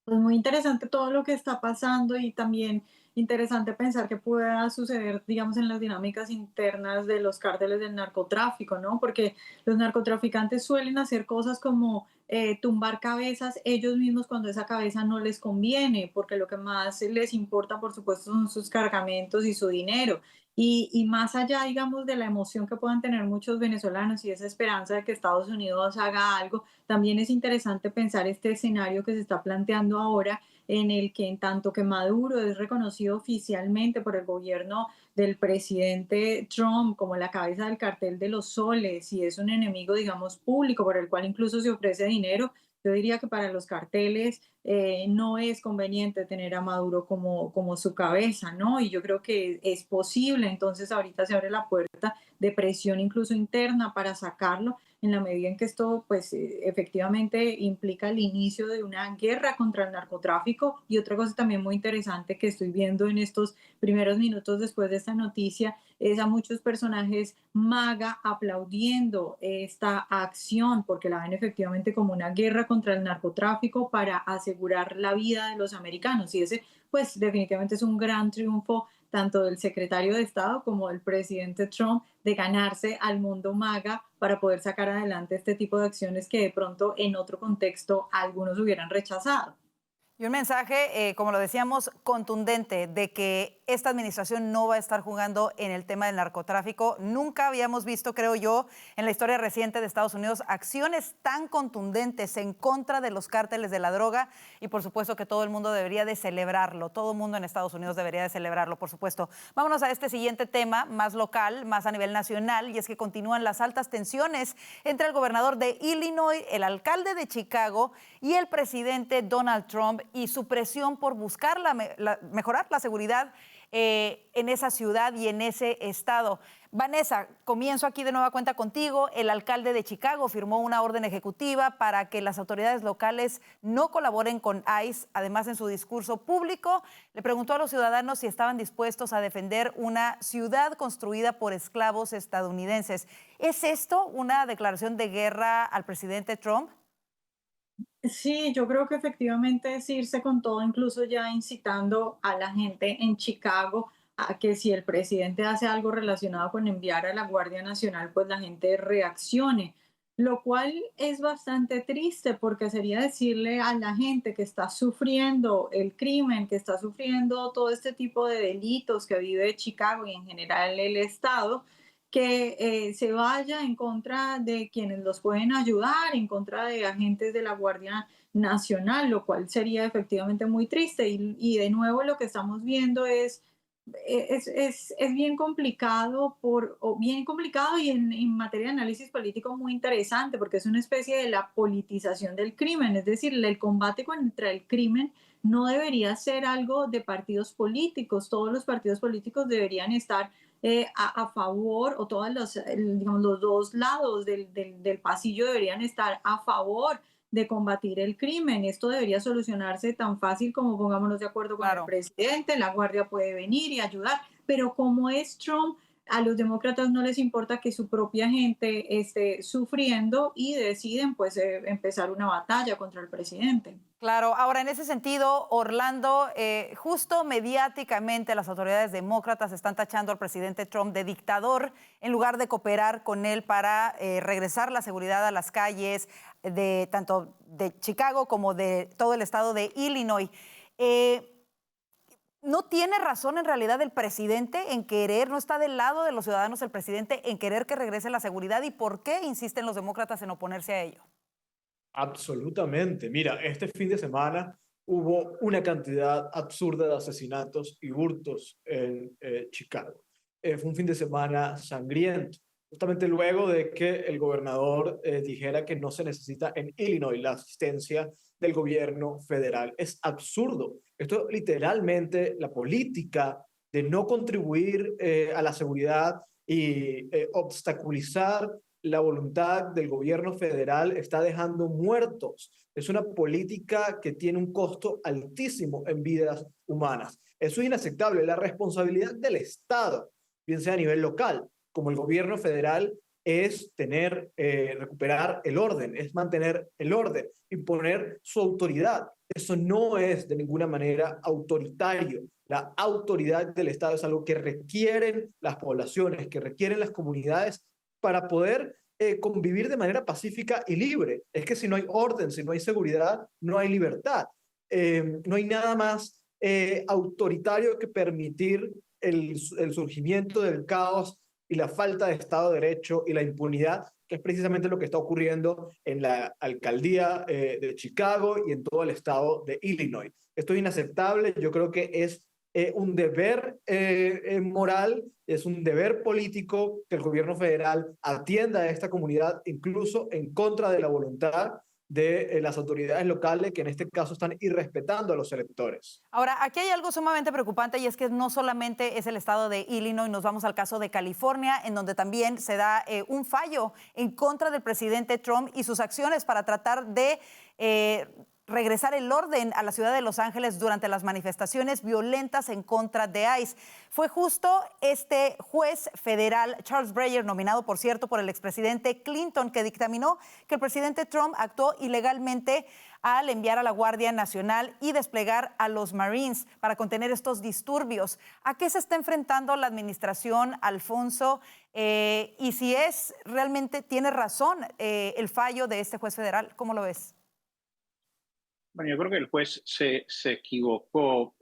Pues muy interesante todo lo que está pasando y también interesante pensar que pueda suceder, digamos, en las dinámicas internas de los cárteles del narcotráfico, ¿no? Porque los narcotraficantes suelen hacer cosas como tumbar cabezas ellos mismos cuando esa cabeza no les conviene, porque lo que más les importa, por supuesto, son sus cargamentos y su dinero. Y más allá, digamos, de la emoción que puedan tener muchos venezolanos y esa esperanza de que Estados Unidos haga algo, también es interesante pensar este escenario que se está planteando ahora, en el que en tanto que Maduro es reconocido oficialmente por el gobierno del presidente Trump como la cabeza del cartel de los soles y es un enemigo, digamos, público por el cual incluso se ofrece dinero, Yo diría que para los carteles no es conveniente tener a Maduro como su cabeza, ¿no? Y yo creo que es posible, entonces ahorita se abre la puerta de presión incluso interna para sacarlo, en la medida en que esto, pues, efectivamente implica el inicio de una guerra contra el narcotráfico. Y otra cosa también muy interesante que estoy viendo en estos primeros minutos después de esta noticia es a muchos personajes MAGA aplaudiendo esta acción porque la ven efectivamente como una guerra contra el narcotráfico para asegurar la vida de los americanos. Y ese, pues, definitivamente es un gran triunfo tanto del secretario de Estado como del presidente Trump de ganarse al mundo MAGA para poder sacar adelante este tipo de acciones que de pronto en otro contexto algunos hubieran rechazado. Y un mensaje, como lo decíamos, contundente de que esta administración no va a estar jugando en el tema del narcotráfico. Nunca habíamos visto, creo yo, en la historia reciente de Estados Unidos, acciones tan contundentes en contra de los cárteles de la droga y por supuesto que todo el mundo debería de celebrarlo. Todo el mundo en Estados Unidos debería de celebrarlo, por supuesto. Vámonos a este siguiente tema, más local, más a nivel nacional, y es que continúan las altas tensiones entre el gobernador de Illinois, el alcalde de Chicago y el presidente Donald Trump y su presión por buscar mejorar la seguridad en esa ciudad y en ese estado. Vanessa, comienzo aquí de nueva cuenta contigo. El alcalde de Chicago firmó una orden ejecutiva para que las autoridades locales no colaboren con ICE. Además, en su discurso público, le preguntó a los ciudadanos si estaban dispuestos a defender una ciudad construida por esclavos estadounidenses. ¿Es esto una declaración de guerra al presidente Trump? Sí, yo creo que efectivamente es irse con todo, incluso ya incitando a la gente en Chicago a que si el presidente hace algo relacionado con enviar a la Guardia Nacional, pues la gente reaccione, lo cual es bastante triste porque sería decirle a la gente que está sufriendo el crimen, que está sufriendo todo este tipo de delitos que vive Chicago y en general el estado, que se vaya en contra de quienes los pueden ayudar, en contra de agentes de la Guardia Nacional, lo cual sería efectivamente muy triste. Y de nuevo lo que estamos viendo es bien complicado, bien complicado y en materia de análisis político muy interesante, porque es una especie de la politización del crimen, es decir, el combate contra el crimen no debería ser algo de partidos políticos, todos los partidos políticos deberían estar a favor, o todos digamos, los dos lados del pasillo deberían estar a favor de combatir el crimen. Esto debería solucionarse tan fácil como pongámonos de acuerdo con el presidente, la Guardia puede venir y ayudar, pero como es Trump, a los demócratas no les importa que su propia gente esté sufriendo y deciden pues empezar una batalla contra el presidente. Claro, ahora en ese sentido, Orlando, justo mediáticamente las autoridades demócratas están tachando al presidente Trump de dictador en lugar de cooperar con él para regresar la seguridad a las calles de tanto de Chicago como de todo el estado de Illinois. ¿No tiene razón en realidad el presidente en querer, no está del lado de los ciudadanos el presidente en querer que regrese la seguridad? ¿Y por qué insisten los demócratas en oponerse a ello? Absolutamente. Mira, este fin de semana hubo una cantidad absurda de asesinatos y hurtos en Chicago. Fue un fin de semana sangriento, justamente luego de que el gobernador dijera que no se necesita en Illinois la asistencia del gobierno federal. Es absurdo. Esto literalmente, la política de no contribuir a la seguridad y obstaculizar la voluntad del gobierno federal está dejando muertos. Es una política que tiene un costo altísimo en vidas humanas. Eso es inaceptable. La responsabilidad del Estado, bien sea a nivel local, como el gobierno federal, es recuperar el orden, es mantener el orden, imponer su autoridad. Eso no es de ninguna manera autoritario. La autoridad del Estado es algo que requieren las poblaciones, que requieren las comunidades para poder convivir de manera pacífica y libre. Es que si no hay orden, si no hay seguridad, no hay libertad. No hay nada más autoritario que permitir el surgimiento del caos y la falta de Estado de Derecho y la impunidad, que es precisamente lo que está ocurriendo en la alcaldía de Chicago y en todo el estado de Illinois. Esto es inaceptable. Yo creo que es un deber moral, es un deber político que el gobierno federal atienda a esta comunidad, incluso en contra de la voluntad de las autoridades locales que en este caso están irrespetando a los electores. Ahora, aquí hay algo sumamente preocupante y es que no solamente es el estado de Illinois, nos vamos al caso de California, en donde también se da un fallo en contra del presidente Trump y sus acciones para tratar de regresar el orden a la ciudad de Los Ángeles durante las manifestaciones violentas en contra de ICE. Fue justo este juez federal, Charles Breyer, nominado, por cierto, por el expresidente Clinton, que dictaminó que el presidente Trump actuó ilegalmente al enviar a la Guardia Nacional y desplegar a los Marines para contener estos disturbios. ¿A qué se está enfrentando la administración, Alfonso? Y si realmente tiene razón el fallo de este juez federal, ¿cómo lo ves? Bueno, yo creo que el juez se equivocó.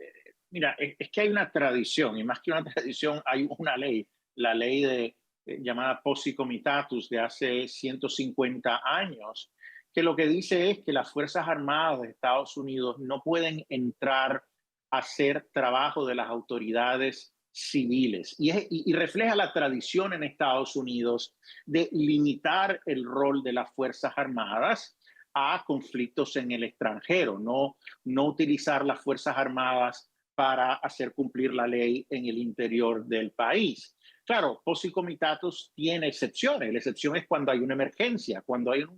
Mira, es que hay una tradición, y más que una tradición, hay una ley, la ley llamada Posse Comitatus de hace 150 años, que lo que dice es que las Fuerzas Armadas de Estados Unidos no pueden entrar a hacer trabajo de las autoridades civiles. Y refleja la tradición en Estados Unidos de limitar el rol de las Fuerzas Armadas a conflictos en el extranjero, no utilizar las Fuerzas Armadas para hacer cumplir la ley en el interior del país. Claro, Posse Comitatus tiene excepciones. La excepción es cuando hay una emergencia, cuando hay una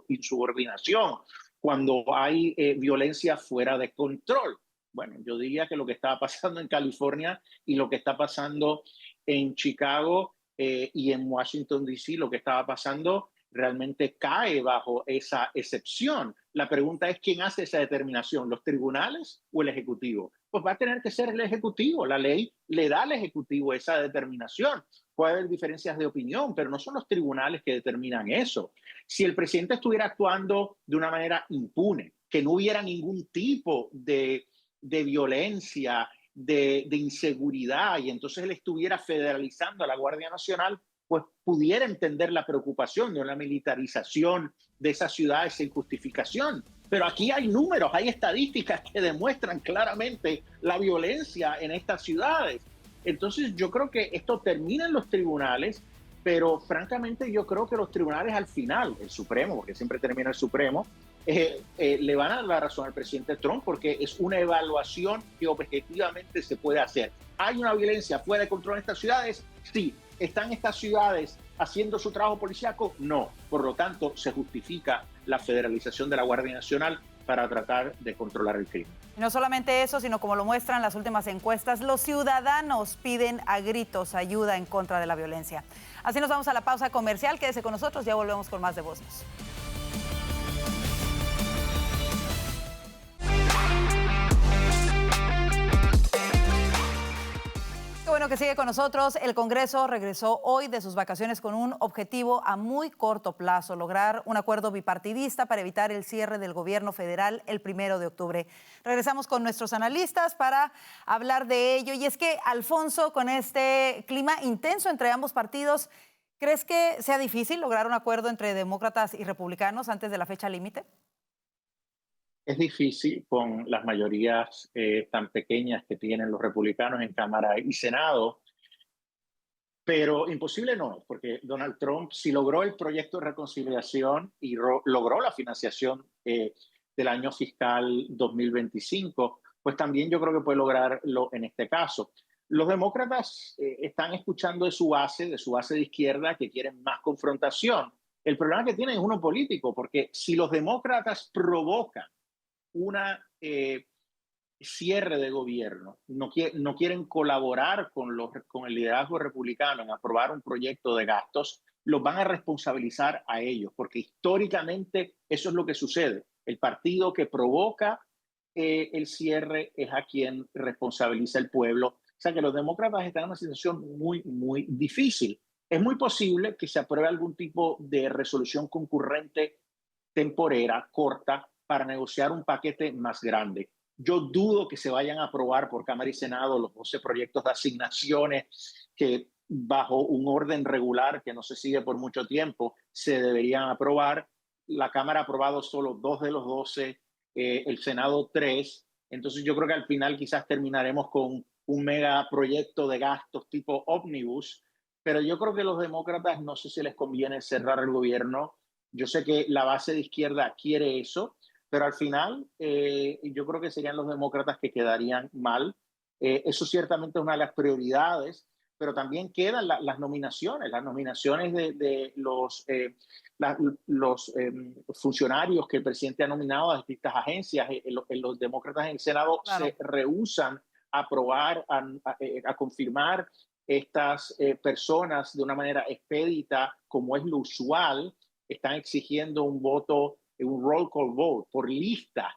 insubordinación, cuando hay violencia fuera de control. Bueno, yo diría que lo que estaba pasando en California y lo que está pasando en Chicago y en Washington, D.C., lo que estaba pasando realmente cae bajo esa excepción. La pregunta es, ¿quién hace esa determinación? ¿Los tribunales o el Ejecutivo? Pues va a tener que ser el Ejecutivo. La ley le da al Ejecutivo esa determinación. Puede haber diferencias de opinión, pero no son los tribunales que determinan eso. Si el presidente estuviera actuando de una manera impune, que no hubiera ningún tipo de violencia, de inseguridad, y entonces él estuviera federalizando a la Guardia Nacional, pues pudiera entender la preocupación de una militarización de esas ciudades sin justificación. Pero aquí hay números, hay estadísticas que demuestran claramente la violencia en estas ciudades. Entonces yo creo que esto termina en los tribunales, pero francamente yo creo que los tribunales al final, el Supremo, porque siempre termina el Supremo, le van a dar la razón al presidente Trump porque es una evaluación que objetivamente se puede hacer. ¿Hay una violencia fuera de control en estas ciudades? Sí. ¿Están estas ciudades haciendo su trabajo policíaco? No. Por lo tanto, se justifica la federalización de la Guardia Nacional para tratar de controlar el crimen. Y no solamente eso, sino como lo muestran las últimas encuestas, los ciudadanos piden a gritos ayuda en contra de la violencia. Así nos vamos a la pausa comercial. Quédese con nosotros, ya volvemos con más de Voz News. Qué bueno que sigue con nosotros. El Congreso regresó hoy de sus vacaciones con un objetivo a muy corto plazo: lograr un acuerdo bipartidista para evitar el cierre del gobierno federal el 1 de octubre. Regresamos con nuestros analistas para hablar de ello. Y es que, Alfonso, con este clima intenso entre ambos partidos, ¿crees que sea difícil lograr un acuerdo entre demócratas y republicanos antes de la fecha límite? Es difícil con las mayorías tan pequeñas que tienen los republicanos en Cámara y Senado, pero imposible no, porque Donald Trump, si logró el proyecto de reconciliación y logró la financiación del año fiscal 2025, pues también yo creo que puede lograrlo en este caso. Los demócratas están escuchando de su base de izquierda, que quieren más confrontación. El problema que tienen es uno político, porque si los demócratas provocan una cierre de gobierno, no quieren colaborar con el liderazgo republicano en aprobar un proyecto de gastos, los van a responsabilizar a ellos, porque históricamente eso es lo que sucede. El partido que provoca el cierre es a quien responsabiliza el pueblo. O sea que los demócratas están en una situación muy, muy difícil. Es muy posible que se apruebe algún tipo de resolución concurrente temporera, corta, para negociar un paquete más grande. Yo dudo que se vayan a aprobar por Cámara y Senado los 12 proyectos de asignaciones que bajo un orden regular que no se sigue por mucho tiempo se deberían aprobar. La Cámara ha aprobado solo 2 de los 12, el Senado 3. Entonces yo creo que al final quizás terminaremos con un megaproyecto de gastos tipo ómnibus, pero yo creo que los demócratas no sé si les conviene cerrar el gobierno Yo sé que la base de izquierda quiere eso, pero al final yo creo que serían los demócratas que quedarían mal. Eso ciertamente es una de las prioridades, pero también quedan las nominaciones de los funcionarios que el presidente ha nominado a distintas agencias. Los demócratas en el Senado se rehúsan a aprobar, a confirmar estas personas de una manera expedita, como es lo usual. Están exigiendo un voto, un roll call vote por lista,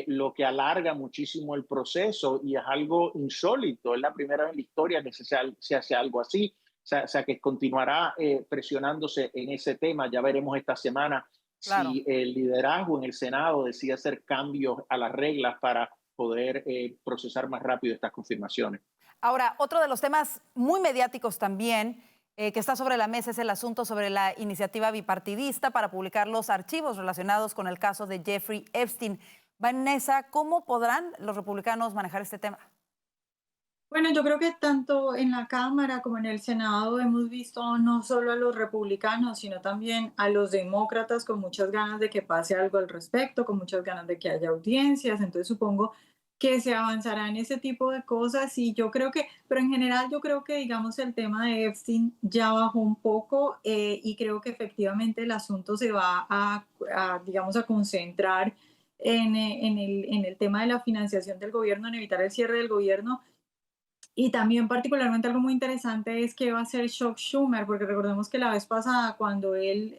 lo que alarga muchísimo el proceso y es algo insólito. Es la primera vez en la historia que se hace algo así. O sea que continuará presionándose en ese tema. Ya veremos esta semana si el liderazgo en el Senado decide hacer cambios a las reglas para poder procesar más rápido estas confirmaciones. Ahora, otro de los temas muy mediáticos también que está sobre la mesa es el asunto sobre la iniciativa bipartidista para publicar los archivos relacionados con el caso de Jeffrey Epstein. Vanessa, ¿cómo podrán los republicanos manejar este tema? Bueno, yo creo que tanto en la Cámara como en el Senado hemos visto no solo a los republicanos, sino también a los demócratas con muchas ganas de que pase algo al respecto, con muchas ganas de que haya audiencias. Entonces supongo que se avanzará en ese tipo de cosas y yo creo que, pero en general yo creo que digamos el tema de Epstein ya bajó un poco y creo que efectivamente el asunto se va digamos a concentrar en el tema de la financiación del gobierno, en evitar el cierre del gobierno. Y también particularmente algo muy interesante es qué va a hacer Chuck Schumer, porque recordemos que la vez pasada cuando él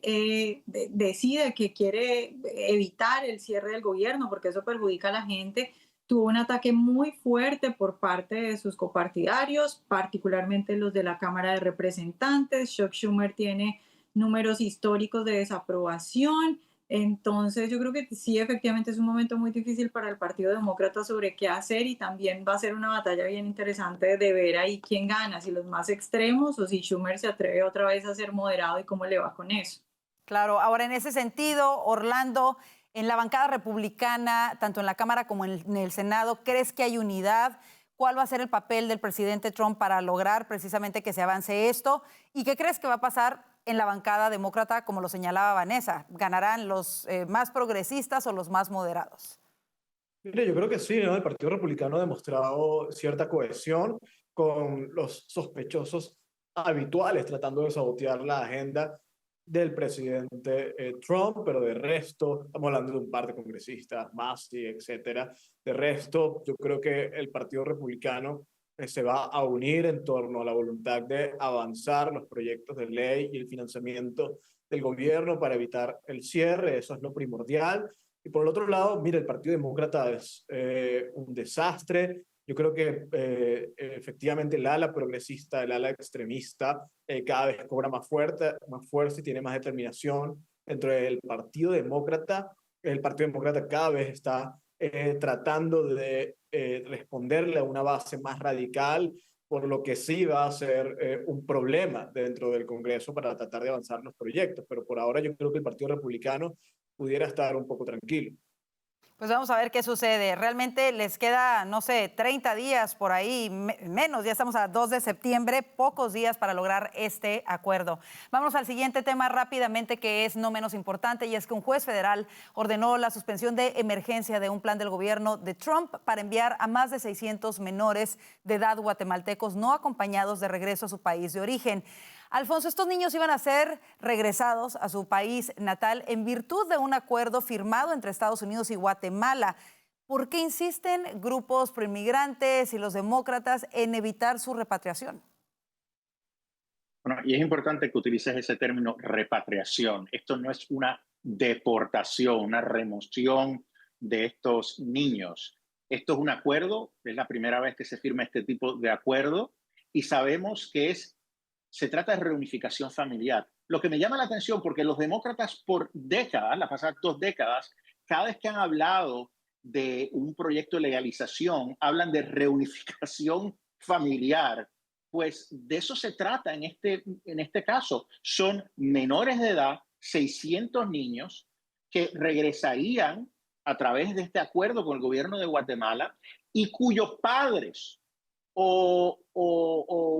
decide que quiere evitar el cierre del gobierno, porque eso perjudica a la gente, tuvo un ataque muy fuerte por parte de sus copartidarios, particularmente los de la Cámara de Representantes. Chuck Schumer tiene números históricos de desaprobación. Entonces yo creo que sí, efectivamente es un momento muy difícil para el Partido Demócrata sobre qué hacer y también va a ser una batalla bien interesante de ver ahí quién gana, si los más extremos o si Schumer se atreve otra vez a ser moderado y cómo le va con eso. Claro, ahora en ese sentido, Orlando, en la bancada republicana, tanto en la Cámara como en el Senado, ¿crees que hay unidad? ¿Cuál va a ser el papel del presidente Trump para lograr precisamente que se avance esto? ¿Y qué crees que va a pasar en la bancada demócrata, como lo señalaba Vanessa? ¿Ganarán los más progresistas o los más moderados? Mire, yo creo que sí, ¿no? El Partido Republicano ha demostrado cierta cohesión con los sospechosos habituales tratando de sabotear la agenda del presidente Trump, pero de resto, estamos hablando de un par de congresistas, Massey, etcétera. De resto, yo creo que el Partido Republicano se va a unir en torno a la voluntad de avanzar los proyectos de ley y el financiamiento del gobierno para evitar el cierre. Eso es lo primordial. Y por el otro lado, mira, el Partido Demócrata es un desastre. Yo creo que efectivamente el ala progresista, el ala extremista, cada vez cobra más fuerza y tiene más determinación dentro del Partido Demócrata. El Partido Demócrata cada vez está tratando de responderle a una base más radical, por lo que sí va a ser un problema dentro del Congreso para tratar de avanzar los proyectos. Pero por ahora yo creo que el Partido Republicano pudiera estar un poco tranquilo. Pues vamos a ver qué sucede. Realmente les queda, no sé, 30 días por ahí, menos, ya estamos a 2 de septiembre, pocos días para lograr este acuerdo. Vamos al siguiente tema rápidamente, que es no menos importante, y es que un juez federal ordenó la suspensión de emergencia de un plan del gobierno de Trump para enviar a más de 600 menores de edad guatemaltecos no acompañados de regreso a su país de origen. Alfonso, estos niños iban a ser regresados a su país natal en virtud de un acuerdo firmado entre Estados Unidos y Guatemala. ¿Por qué insisten grupos proinmigrantes y los demócratas en evitar su repatriación? Bueno, y es importante que utilices ese término repatriación. Esto no es una deportación, una remoción de estos niños. Esto es un acuerdo, es la primera vez que se firma este tipo de acuerdo y sabemos que se trata de reunificación familiar. Lo que me llama la atención, porque los demócratas por décadas, las pasadas 2 décadas, cada vez que han hablado de un proyecto de legalización, hablan de reunificación familiar. Pues de eso se trata en este caso. Son menores de edad, 600 niños, que regresarían a través de este acuerdo con el gobierno de Guatemala y cuyos padres o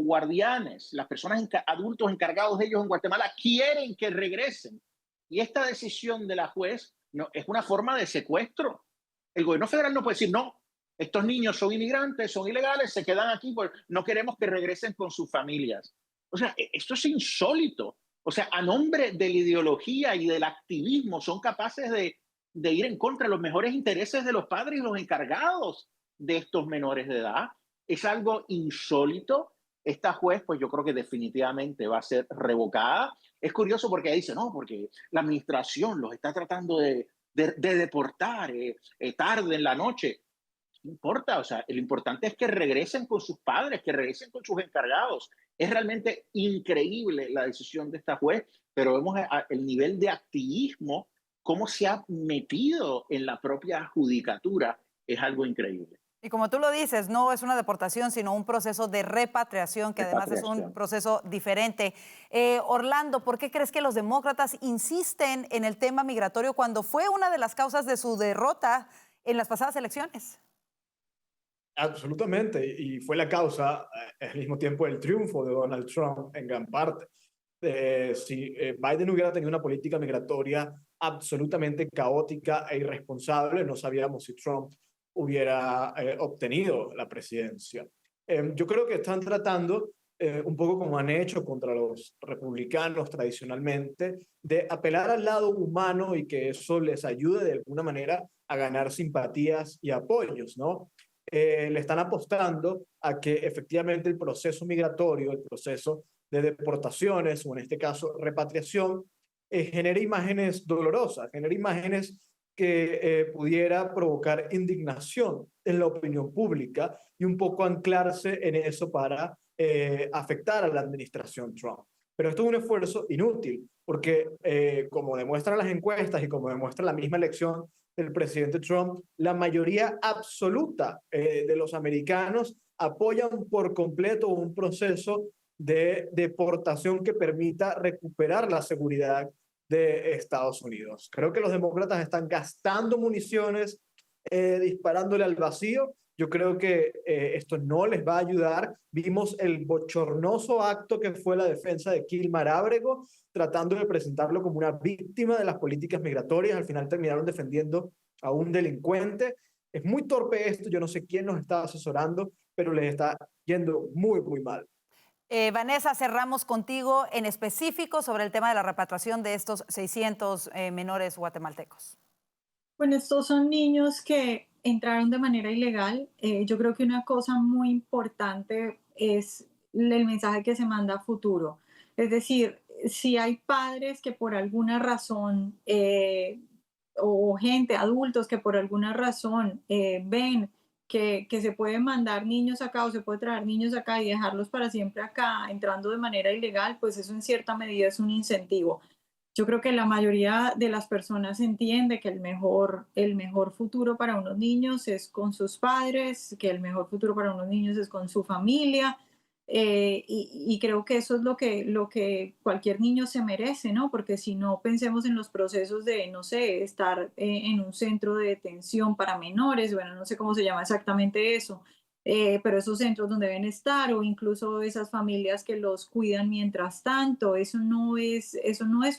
guardianes, las personas adultos encargados de ellos en Guatemala, quieren que regresen Y esta decisión de la juez no, es una forma de secuestro. El gobierno federal no puede decir, no, estos niños son inmigrantes, son ilegales, se quedan aquí, porque no queremos que regresen con sus familias. O sea, esto es insólito. O sea, a nombre de la ideología y del activismo son capaces de ir en contra de los mejores intereses de los padres y los encargados de estos menores de edad. Es algo insólito. Esta juez, pues yo creo que definitivamente va a ser revocada. Es curioso porque dice, no, porque la administración los está tratando de deportar tarde en la noche. No importa, o sea, lo importante es que regresen con sus padres, que regresen con sus encargados. Es realmente increíble la decisión de esta juez, pero vemos el nivel de activismo, cómo se ha metido en la propia judicatura, es algo increíble. Y como tú lo dices, no es una deportación, sino un proceso de repatriación, que además es un proceso diferente. Orlando, ¿por qué crees que los demócratas insisten en el tema migratorio cuando fue una de las causas de su derrota en las pasadas elecciones? Absolutamente, y fue la causa al mismo tiempo del triunfo de Donald Trump en gran parte. Si Biden hubiera tenido una política migratoria absolutamente caótica e irresponsable, no sabíamos si Trump hubiera obtenido la presidencia. Yo creo que están tratando, un poco como han hecho contra los republicanos tradicionalmente, de apelar al lado humano y que eso les ayude de alguna manera a ganar simpatías y apoyos, ¿no? Le están apostando a que efectivamente el proceso migratorio, el proceso de deportaciones, o en este caso repatriación, genere imágenes dolorosas, genere imágenes que pudiera provocar indignación en la opinión pública y un poco anclarse en eso para afectar a la administración Trump. Pero esto es un esfuerzo inútil, porque como demuestran las encuestas y como demuestra la misma elección del presidente Trump, la mayoría absoluta de los americanos apoyan por completo un proceso de deportación que permita recuperar la seguridad de Estados Unidos. Creo que los demócratas están gastando municiones, disparándole al vacío. Yo creo que esto no les va a ayudar. Vimos el bochornoso acto que fue la defensa de Kilmar Ábrego, tratando de presentarlo como una víctima de las políticas migratorias. Al final terminaron defendiendo a un delincuente. Es muy torpe esto, yo no sé quién nos está asesorando, pero les está yendo muy, muy mal. Vanessa, cerramos contigo en específico sobre el tema de la repatriación de estos 600 menores guatemaltecos. Bueno, estos son niños que entraron de manera ilegal. Yo creo que una cosa muy importante es el mensaje que se manda a futuro. Es decir, si hay padres que por alguna razón, o gente, adultos que por alguna razón ven que se puede mandar niños acá o se puede traer niños acá y dejarlos para siempre acá, entrando de manera ilegal, pues eso en cierta medida es un incentivo. Yo creo que la mayoría de las personas entiende que el mejor futuro para unos niños es con sus padres, que el mejor futuro para unos niños es con su familia, y creo que eso es lo que cualquier niño se merece, ¿no? Porque si no, pensemos en los procesos de, no sé, estar en un centro de detención para menores, bueno, no sé cómo se llama exactamente eso, pero esos centros donde deben estar, o incluso esas familias que los cuidan mientras tanto, eso no es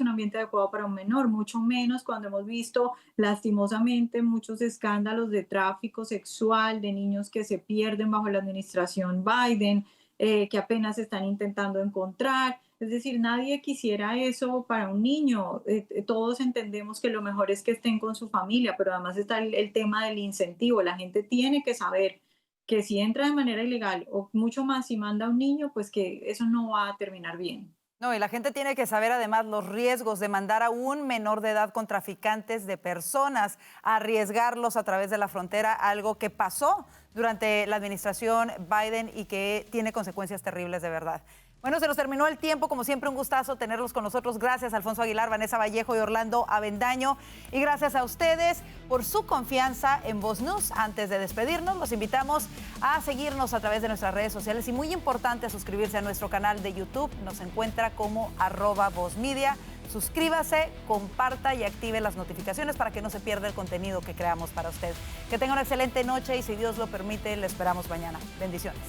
un ambiente adecuado para un menor, mucho menos cuando hemos visto lastimosamente muchos escándalos de tráfico sexual, de niños que se pierden bajo la administración Biden, que apenas están intentando encontrar. Es decir, nadie quisiera eso para un niño. Todos entendemos que lo mejor es que estén con su familia, pero además está el tema del incentivo. La gente tiene que saber que si entra de manera ilegal, o mucho más si manda a un niño, pues que eso no va a terminar bien. No, y la gente tiene que saber además los riesgos de mandar a un menor de edad con traficantes de personas, arriesgarlos a través de la frontera, algo que pasó durante la administración Biden y que tiene consecuencias terribles de verdad. Bueno, se nos terminó el tiempo. Como siempre, un gustazo tenerlos con nosotros. Gracias, Alfonso Aguilar, Vanessa Vallejo y Orlando Avendaño. Y gracias a ustedes por su confianza en Voz News. Antes de despedirnos, los invitamos a seguirnos a través de nuestras redes sociales y, muy importante, a suscribirse a nuestro canal de YouTube. Nos encuentra como @VozMedia. Suscríbase, comparta y active las notificaciones para que no se pierda el contenido que creamos para usted. Que tenga una excelente noche y, si Dios lo permite, le esperamos mañana. Bendiciones.